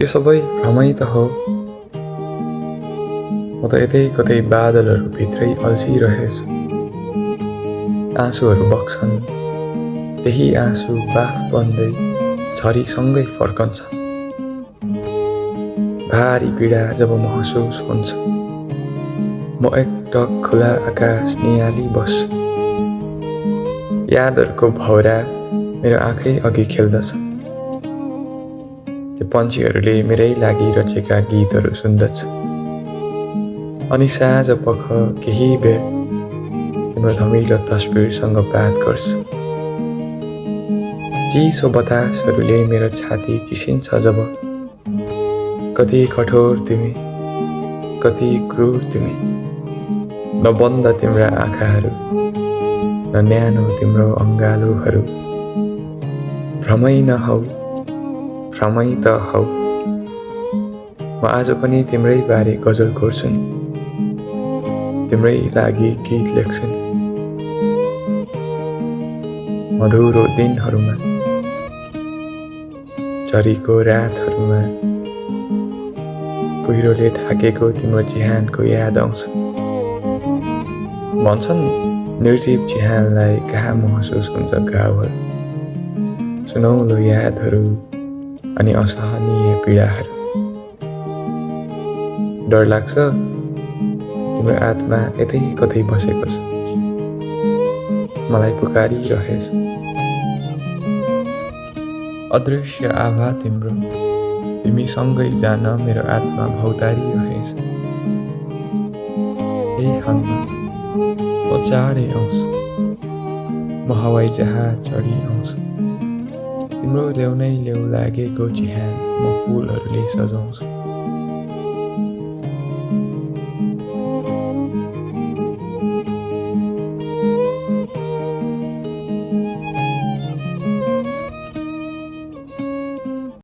यो सबै भ्रमै त हो। म त यतै कतै बादलहरू भित्रै अल्झिरहेछु। आँसुहरू बग्छन्, त्यही आँसु बाफ बन्दै झरीसँगै फर्कन्छ। भारी पीडा जब महसुस हुन्छ, म एकटक खुला आकाश नियाली बस्छु। यादहरूको भौरा मेरो आँखै अघि खेल्दछ। त्यो पन्छीहरूले मेरै लागि रचेका गीतहरू सुन्दछु। अनि साँझ पख केही बेर तिम्रो धमिलो तस्बिरसँग बात गर्छु। चिसो बतासहरूले मेरो छाती चिसिन्छ जब। कति कठोर तिमी, कति क्रूर तिमी। नबन्द तिम्रा आँखाहरू, न न्यानो तिम्रो अङ्गालोहरू। भ्रमै नहौ, भ्रमै त हौ। म आज पनि तिम्रै बारे गजल कोर्छु नि, तिम्रै लागि गीत लेख्छु नि। मधुरो दिनहरूमा, झरीको रातहरूमा, कुहिरोले ढाकेको तिम्रो चिहानको याद आउँछ। भन्छन् निर्जीव चिहानलाई कहाँ महसुस हुन्छ घाउहरू, सुनौलो यादहरू अनि असहनीय पीडाहरू। डर लाग्छ तिम्रो आत्मा यतै कतै बसेको छ, मलाई पुकारिरहेछ। अदृश्य आभा तिम्रो, तिमीसँगै जान मेरो आत्मा भौतारिरहेछ। हे हनुमा, म चाँडै आउँछु, म हवाई जहाज चढी आउँछु। तिम्रो ल्याउनै ल्याउ लागेको चिहान म फुलहरूले सजाउँछु।